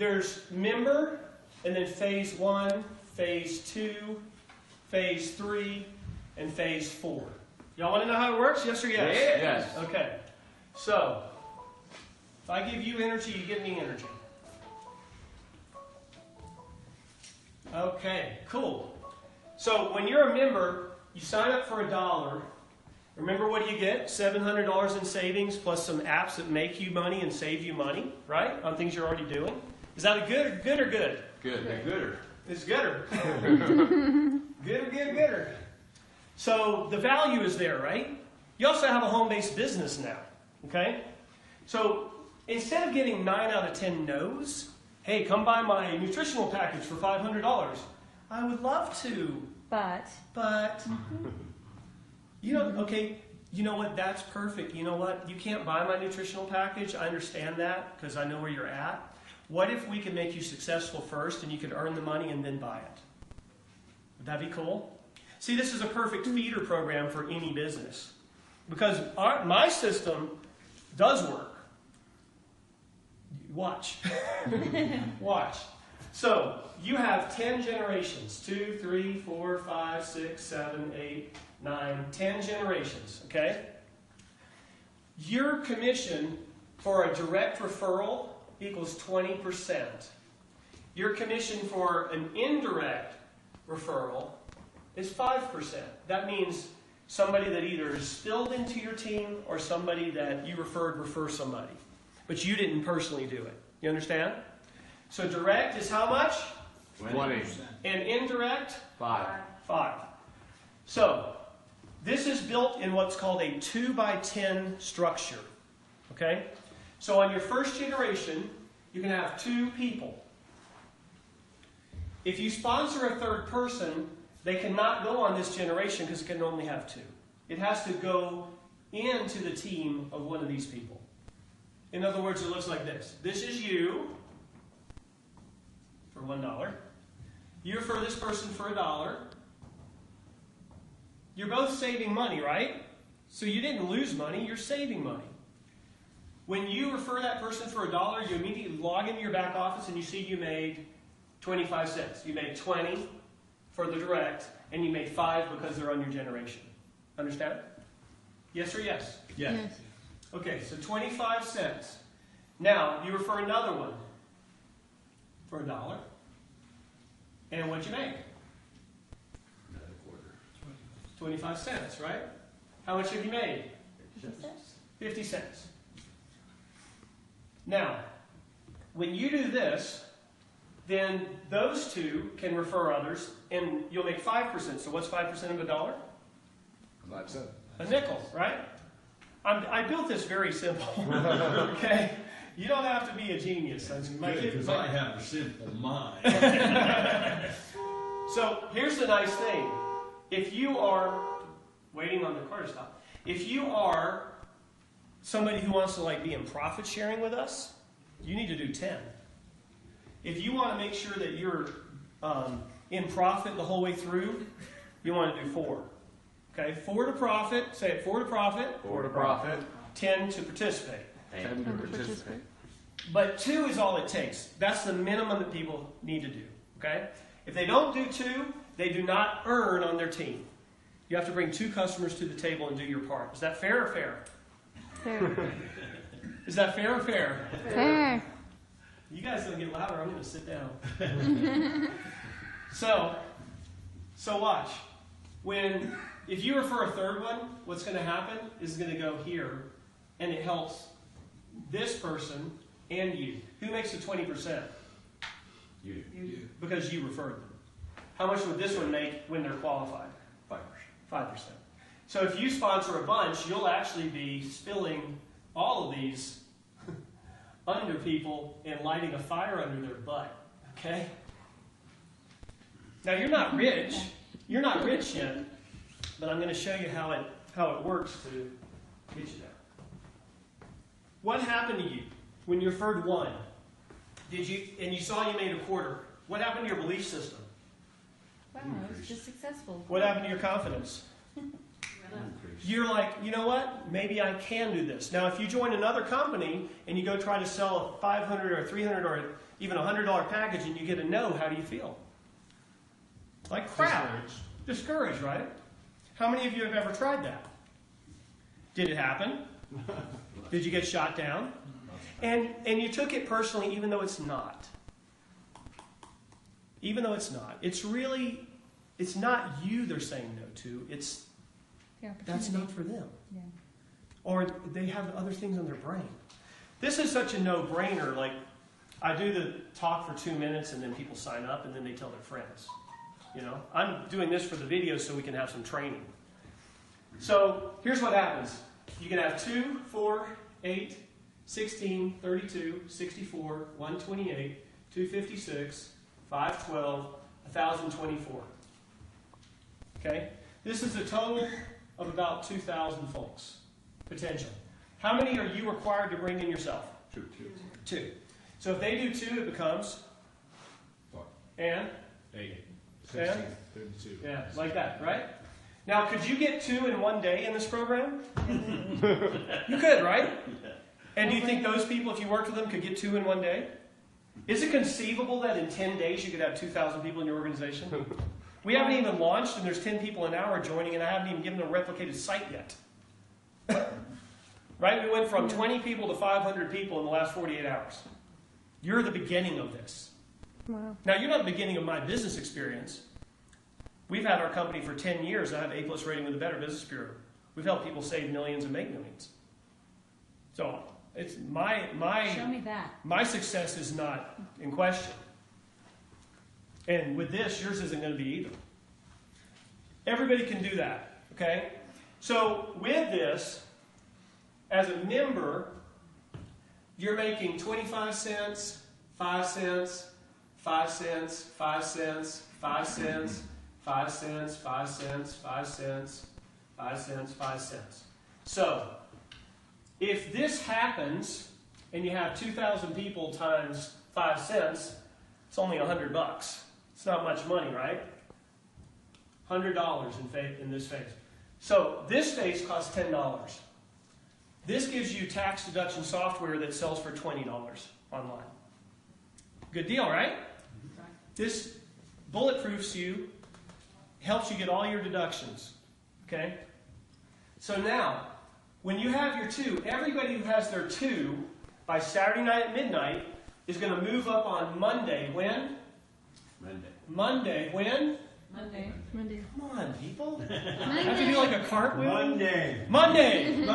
there's member, and then phase 1, phase 2, phase 3, and phase 4. Y'all want to know how it works? Yes or yes? Yes. Okay. So, if I give you energy, you give me energy. Okay, cool. So when you're a member, you sign up for $1. Remember what do you get? $700 in savings plus some apps that make you money and save you money, right? On things you're already doing. Is that a good or good? Good. They're gooder. It's gooder. Gooder. So the value is there, right? You also have a home-based business now, okay? So instead of getting 9 out of 10 no's, hey, come buy my nutritional package for $500. I would love to. But. You know, okay, you know what? That's perfect. You know what? You can't buy my nutritional package. I understand that because I know where you're at. What if we could make you successful first and you could earn the money and then buy it? Would that be cool? See, this is a perfect feeder program for any business because my system does work. Watch. Watch. So you have 10 generations. 2, 3, 4, 5, 6, 7, 8, 9, 10 generations. Okay? Your commission for a direct referral equals 20%. Your commission for an indirect referral is 5%. That means somebody that either is spilled into your team or somebody that you refer somebody. But you didn't personally do it. You understand? So direct is how much? 20. And indirect? 5. 5. So this is built in what's called a 2x10 structure. Okay? So on your first generation, you can have 2 people. If you sponsor a third person, they cannot go on this generation because it can only have 2. It has to go into the team of one of these people. In other words, it looks like this. This is you for $1. You refer this person for $1. You're both saving money, right? So you didn't lose money, you're saving money. When you refer that person for $1, you immediately log into your back office and you see you made 25 cents. You made 20 for the direct, and you made 5 because they're on your generation. Understand? Yes or yes? Yes. Okay, so 25 cents. Now, you refer another one for $1. And what'd you make? Another quarter. 25 cents, right? How much have you made? 50 cents. 50 cents. Now, when you do this, then those 2 can refer others, and you'll make 5%. So what's 5% of $1? 5 cents. A nickel, right? I built this very simple. Okay? You don't have to be a genius. Because I have a simple mind. So here's the nice thing. If you are waiting on the car to stop, if you are somebody who wants to be in profit sharing with us, you need to do 10. If you want to make sure that you're in profit the whole way through, you want to do 4. Okay, 4 to profit. Say it, 4 to profit. 4 to profit. 10 to participate. 10 to participate. But 2 is all it takes. That's the minimum that people need to do. Okay? If they don't do 2, they do not earn on their team. You have to bring 2 customers to the table and do your part. Is that fair or fair? Fair. Is that fair or fair? Fair. You guys don't get louder. I'm going to sit down. So watch. If you refer a third one, what's going to happen is it's going to go here, and it helps this person and you. Who makes the 20%? You. Because you referred them. How much would this one make when they're qualified? 5%. 5%. So if you sponsor a bunch, you'll actually be spilling all of these under people and lighting a fire under their butt. Okay? Now you're not rich. You're not rich yet, but I'm going to show you how it works to get you there. What happened to you when you referred 1? And you saw you made a quarter? What happened to your belief system? Wow, it was just successful. What happened to your confidence? Increase. you're like, you know what? Maybe I can do this. Now, if you join another company and you go try to sell a $500 or $300 or even $100 package and you get a no, how do you feel? Like crap. Discouraged, right? How many of you have ever tried that? Did it happen? Did you get shot down? And you took it personally even though it's not. Even though it's not. It's really, it's not you they're saying no to. It's, that's not for them. Yeah. Or they have other things on their brain. This is such a no-brainer. Like, I do the talk for 2 minutes and then people sign up and then they tell their friends. You know, I'm doing this for the video so we can have some training. So here's what happens. You can have 2, 4, 8, 16, 32, 64, 128, 256, 512, 1024. Okay? This is a total of about 2,000 folks, potential. How many are you required to bring in yourself? 2. 2. So if they do 2, it becomes? 4. And? 8. 16, 32. Yeah, like that, right? Now, could you get 2 in one day in this program? You could, right? And do you think those people, if you worked with them, could get 2 in one day? Is it conceivable that in 10 days you could have 2,000 people in your organization? We haven't even launched, and there's 10 people an hour joining, and I haven't even given them a replicated site yet. Right? We went from 20 people to 500 people in the last 48 hours. You're the beginning of this. Wow. Now, you're not the beginning of my business experience. We've had our company for 10 years. I have A+ rating with the Better Business Bureau. We've helped people save millions and make millions. So it's Show me that. my success is not in question. And with this, yours isn't going to be either. Everybody can do that, okay? So with this, as a member, you're making 25 cents, 5 cents, 5 cents, 5 cents, 5 cents, 5 cents, 5 cents, 5 cents, 5 cents, 5 cents. So, if this happens, and you have 2,000 people times 5 cents, it's only $100. It's not much money, right? $100 in this phase. So, this phase costs $10. This gives you tax deduction software that sells for $20 online. Good deal, right? This bulletproofs you, helps you get all your deductions. Okay? So now, when you have your 2, everybody who has their 2 by Saturday night at midnight is going to move up on Monday. When? Monday. When? Monday. Come on, people. I have to do like a cartwheel? Monday. Monday.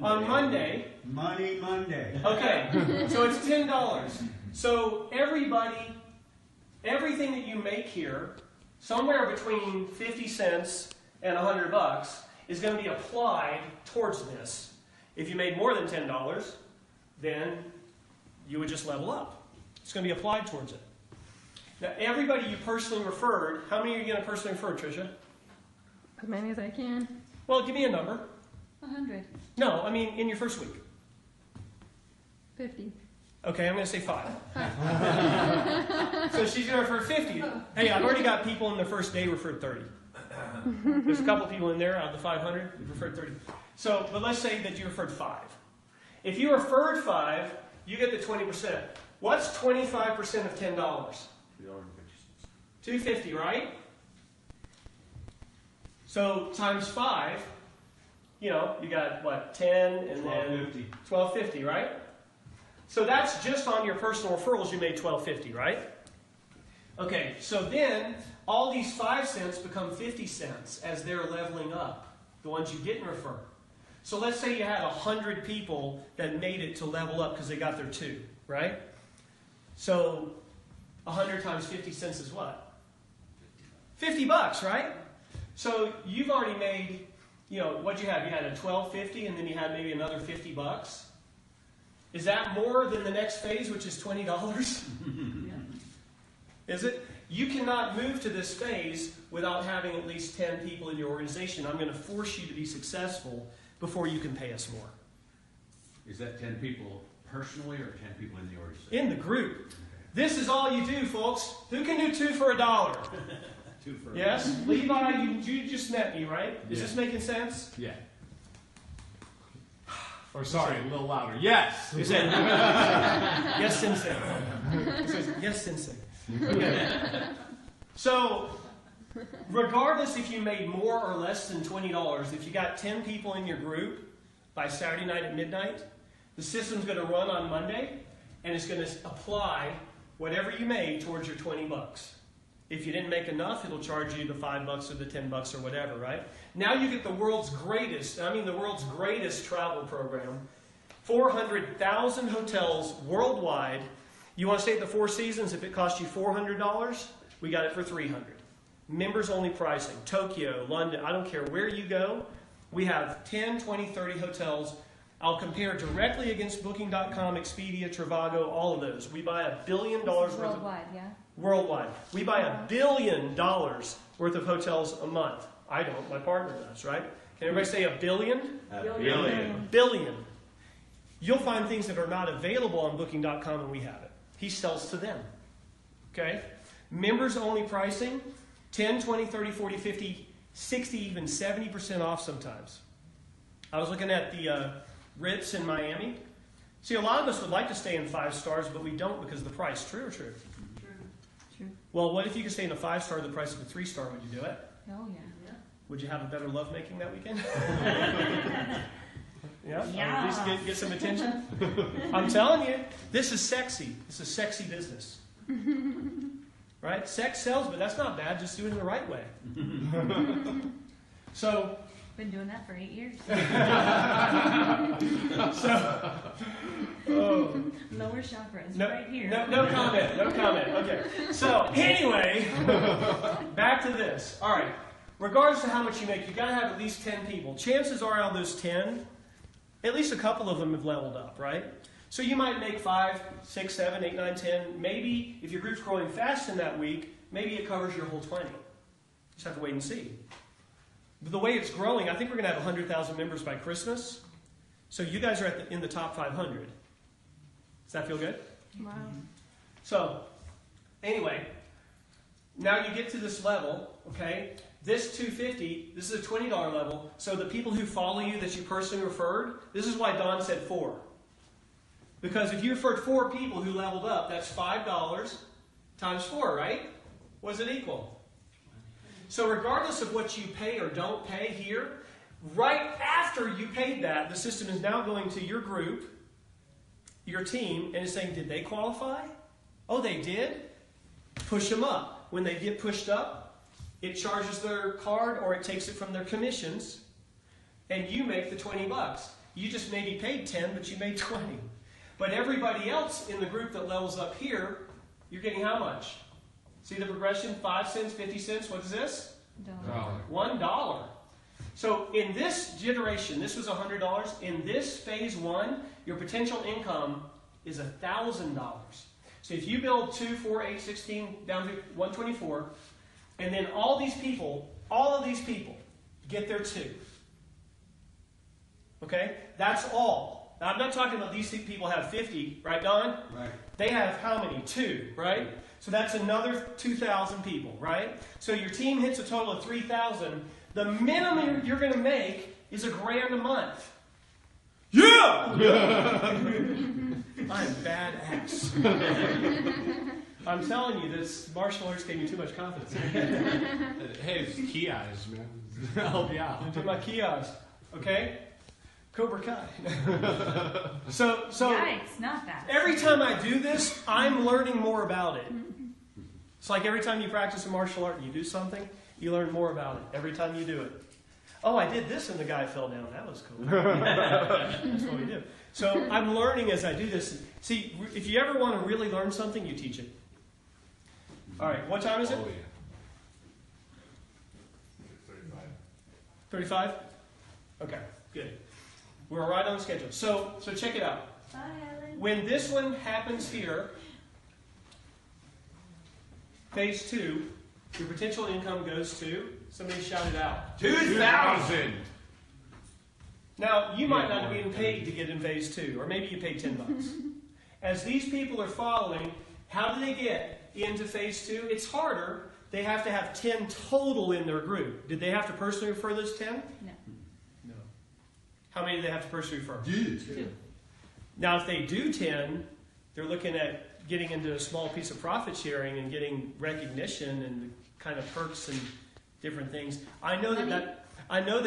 On Monday. Monday. Okay, so it's $10. So everybody, everything that you make here, somewhere between 50 cents and $100 is going to be applied towards this. If you made more than $10, then you would just level up. It's going to be applied towards it. Now, everybody you personally referred, how many are you going to personally refer, Tricia? As many as I can. Well, give me a number. 100. No, I mean in your first week. 50. Okay, I'm going to say 5. So she's going to refer 50. Hey, I've already got people in the first day referred 30. There's a couple people in there out of the 500 who referred 30. So, but let's say that you referred 5. If you referred 5, you get the 20%. What's 25% of $10? $250, right? So times 5, you know, you got what, 10 and then $12.50, right? So that's just on your personal referrals, you made $12.50, right? Okay, so then all these 5 cents become 50 cents as they're leveling up, the ones you didn't refer. So let's say you had 100 people that made it to level up because they got their 2, right? So 100 times 50 cents is what? $50, right? So you've already made, you know, what'd you have? You had a $12.50 and then you had maybe another $50. Is that more than the next phase, which is $20? Is it? You cannot move to this phase without having at least 10 people in your organization. I'm going to force you to be successful before you can pay us more. Is that 10 people personally or 10 people in the organization? In the group. This is all you do, folks. Who can do 2 for $1? Two for Yes? Levi, you just met me, right? Is Yeah. this making sense? Yeah. Or sorry, a little louder. Yes. Is that yes, sensei? It says, yes, sensei. Okay. So, regardless if you made more or less than $20, if you got 10 people in your group by Saturday night at midnight, the system's going to run on Monday, and it's going to apply whatever you made towards your $20. If you didn't make enough, it'll charge you the $5 or the $10 or whatever, right? Now you get the world's greatest travel program. 400,000 hotels worldwide. You want to stay at the Four Seasons? If it cost you $400, we got it for $300. Members only pricing. Tokyo, London, I don't care where you go. We have 10, 20, 30 hotels. I'll compare directly against Booking.com, Expedia, Trivago, all of those. We buy $1 billion worth of... Worldwide, yeah? Worldwide. We buy $1 billion worth of hotels a month. I don't. My partner does, right? Can everybody say $1 billion? Billion. Billion. You'll find things that are not available on Booking.com and we have it. He sells to them. Okay? Members only pricing, 10, 20, 30, 40, 50, 60, even 70% off sometimes. I was looking at the Ritz in Miami. See, a lot of us would like to stay in 5 stars, but we don't because of the price. True or true? True. Well, what if you could stay in a 5-star at the price of a 3-star? Would you do it? Oh, yeah. Would you have a better lovemaking that weekend? Yeah? Yeah. At least get some attention? I'm telling you, this is sexy. This is sexy business. Right? Sex sells, but that's not bad. Just do it in the right way. So, Been doing that for 8 years. Lower chakras, right here. No comment. No comment. Okay. So, anyway, back to this. All right. Regardless of how much you make, you've got to have at least 10 people. Chances are out of those 10, at least a couple of them have leveled up, right? So you might make 5, 6, 7, 8, 9, 10. Maybe, if your group's growing fast in that week, maybe it covers your whole 20. Just have to wait and see. But the way it's growing, I think we're going to have 100,000 members by Christmas. So you guys are in the top 500. Does that feel good? Wow. So, anyway, now you get to this level, okay? This 250, this is a $20 level. So the people who follow you that you personally referred, this is why Don said 4. Because if you referred 4 people who leveled up, that's $5 times 4, right? What does it equal? So regardless of what you pay or don't pay here, right after you paid that, the system is now going to your group, your team, and is saying, did they qualify? Oh, they did? Push them up. When they get pushed up, it charges their card or it takes it from their commissions, and you make the $20. You just maybe paid 10, but you made 20. But everybody else in the group that levels up here, you're getting how much? See the progression? 5 cents, 50 cents. What is this? $1. So in this generation, this was $100. In this phase 1, your potential income is $1,000. So if you build 2, 4, 8, 16 down to 124, and then all of these people get their 2. Okay? That's all. Now, I'm not talking about these people have 50, right, Don? Right. They have how many? 2, right? So that's another 2,000 people, right? So your team hits a total of 3,000. The minimum you're going to make is $1,000 a month. Yeah! I'm badass. I'm telling you, this martial arts gave me too much confidence. Hey, it's key eyes, man. Help you out. Do my kiosk, okay? Cobra Kai. so Yikes, not that. every time I do this, I'm learning more about it. It's like every time you practice a martial art and you do something, you learn more about it every time you do it. Oh, I did this and the guy fell down. That was cool. That's what we do. So I'm learning as I do this. See, if you ever want to really learn something, you teach it. All right, what time is it? Oh, yeah. 35? Okay, good. We're right on schedule. So check it out. Bye, Ellen. When this one happens here, phase 2, your potential income goes to, somebody shout it out, 2,000! Now, you might not have been paid to get in phase 2, or maybe you paid $10. As these people are following, how do they get into phase 2? It's harder, they have to have 10 total in their group. Did they have to personally refer those 10? No. No. How many do they have to personally refer? Two. Now, if they do 10, they're looking at getting into a small piece of profit sharing and getting recognition and the kind of perks and different things. I know Money?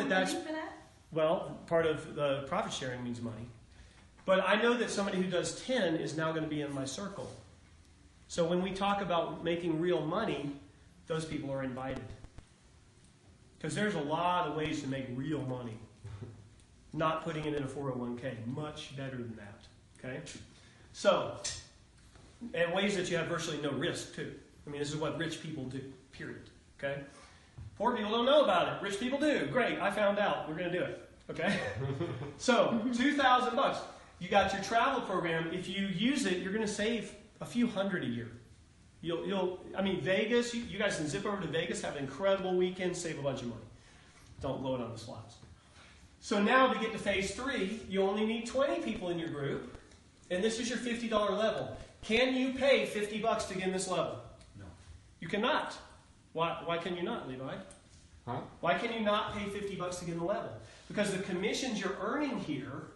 that's Money for that? well, part of the profit sharing means money. But I know that somebody who does 10 is now going to be in my circle. So when we talk about making real money, those people are invited. Because there's a lot of ways to make real money. Not putting it in a 401k. Much better than that. Okay? So, and ways that you have virtually no risk too. I mean, this is what rich people do, period. Okay? Poor people don't know about it. Rich people do. Great, I found out. We're going to do it. Okay? So, $2,000. You got your travel program. If you use it, you're going to save a few hundred a year. I mean, Vegas, you guys can zip over to Vegas, have an incredible weekend, save a bunch of money. Don't blow it on the slots. So now to get to phase 3, you only need 20 people in your group, and this is your $50 level. Can you pay $50 to get in this level? No. You cannot. Why can you not, Levi? Huh? Why can you not pay $50 to get in the level? Because the commissions you're earning here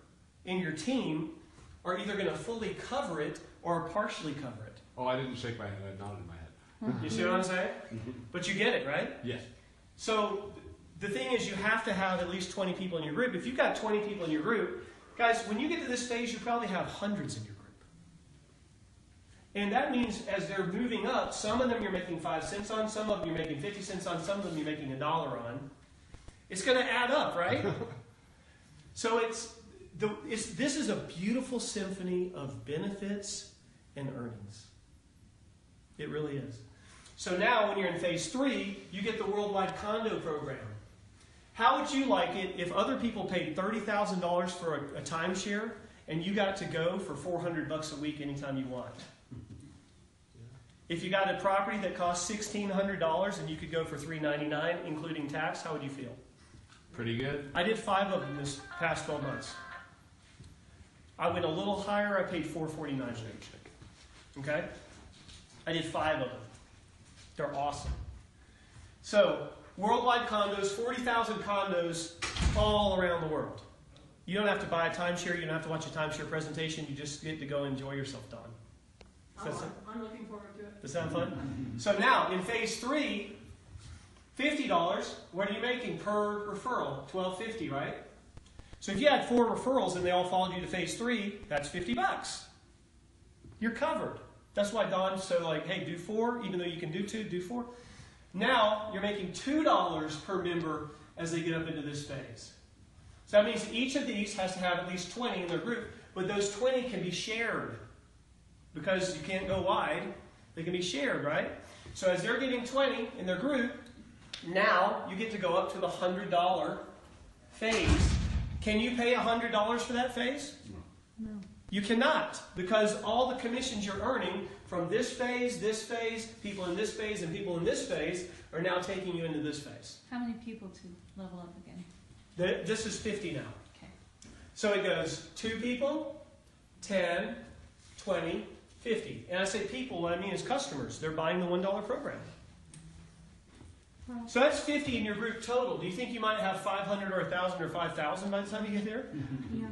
in your team are either going to fully cover it or partially cover it. Oh, I didn't shake my head. I nodded my head. You see what I'm saying? But you get it, right? Yes. So the thing is, you have to have at least 20 people in your group. If you've got 20 people in your group, guys, when you get to this phase, you probably have hundreds in your group. And that means as they're moving up, some of them you're making 5 cents on, some of them you're making 50 cents on, some of them you're making $1 on. It's going to add up, right? So this is a beautiful symphony of benefits and earnings. It really is. So now when you're in phase 3, you get the worldwide condo program. How would you like it if other people paid $30,000 for a timeshare and you got to go for $400 a week anytime you want? If you got a property that costs $1,600 and you could go for $399, including tax, how would you feel? Pretty good. I did 5 of them this past 12 months. I went a little higher. I paid $449 a week. Okay? I did 5 of them. They're awesome. So, worldwide condos, 40,000 condos all around the world. You don't have to buy a timeshare. You don't have to watch a timeshare presentation. You just get to go enjoy yourself, Don. I'm looking forward to it. Does that sound fun? So now, in phase 3, $50, what are you making per referral? $12.50, right? So if you had 4 referrals and they all followed you to phase 3, that's $50. You're covered. That's why Don's so like, hey, do 4, even though you can do 2, do 4. Now you're making $2 per member as they get up into this phase. So that means each of these has to have at least 20 in their group, but those 20 can be shared. Because you can't go wide, they can be shared, right? So as they're getting 20 in their group, now you get to go up to the $100 phase. Can you pay $100 for that phase? No. You cannot, because all the commissions you're earning from this phase, people in this phase, and people in this phase are now taking you into this phase. How many people to level up again? This is 50 now. Okay. So it goes 2 people, 10, 20, 50. And I say people, what I mean is customers. They're buying the $1 program. So that's 50 in your group total. Do you think you might have 500 or 1,000 or 5,000 by the time you get there? Yeah.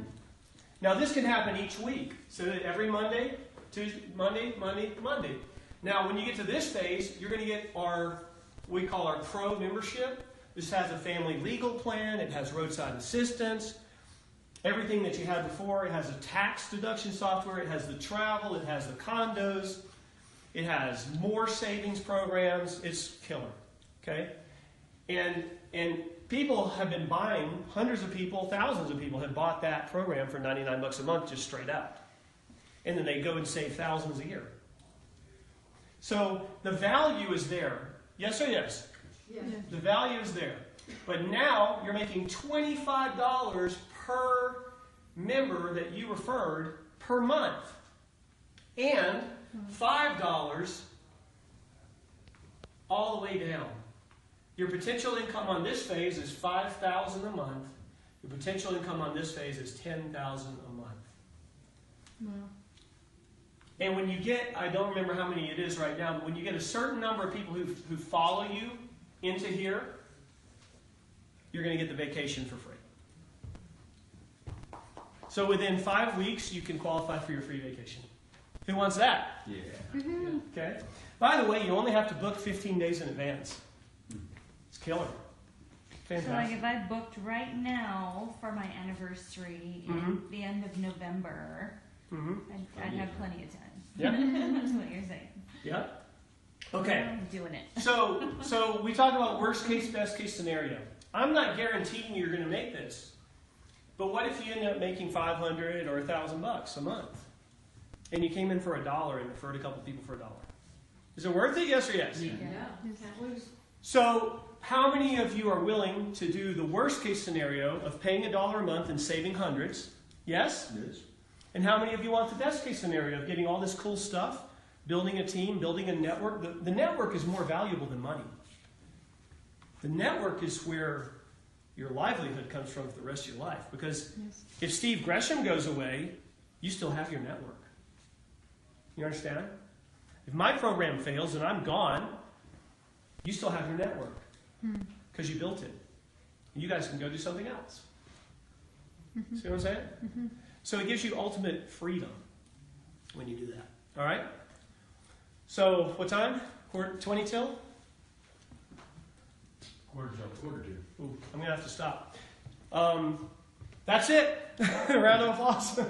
Now this can happen each week. So that every Monday, Tuesday, Monday. Now when you get to this phase, you're going to get we call our pro membership. This has a family legal plan. It has roadside assistance. Everything that you had before. It has a tax deduction software. It has the travel. It has the condos. It has more savings programs. It's killer. Okay? And people have been buying, hundreds of people, thousands of people have bought that program for $99 a month just straight out. And then they go and save thousands a year. So the value is there. Yes or yes? Yes. The value is there. But now you're making $25 per member that you referred per month. And $5 all the way down. Your potential income on this phase is $5,000 a month. Your potential income on this phase is $10,000 a month. Wow. And when you get, I don't remember how many it is right now, but when you get a certain number of people who follow you into here, you're going to get the vacation for free. So within 5 weeks, you can qualify for your free vacation. Who wants that? Yeah. Okay. By the way, you only have to book 15 days in advance. It's killer. So like Fantastic. if I booked right now for my anniversary in the end of November, Mm-hmm. I'd have plenty of time. Yep. That's what you're saying. Yep. Okay. I'm doing it. So we talked about worst case, best case scenario. I'm not guaranteeing you're going to make this. But what if you end up making $500 or $1,000 a month? And you came in for $1 and referred a couple people for $1. Is it worth it? Yes or yes? Yeah, can't lose. So how many of you are willing to do the worst case scenario of paying $1 a month and saving hundreds? Yes? Yes. And how many of you want the best case scenario of getting all this cool stuff, building a team, building a network? The network is more valuable than money. The network is where your livelihood comes from for the rest of your life. Because if Steve Gresham goes away, you still have your network. You understand? If my program fails and I'm gone, you still have your network. Because you built it. And you guys can go do something else. See what I'm saying? So it gives you ultimate freedom when you do that. All right? So what time? 20 till? Quarter to. Ooh, I'm going to have to stop. That's it. Round of applause.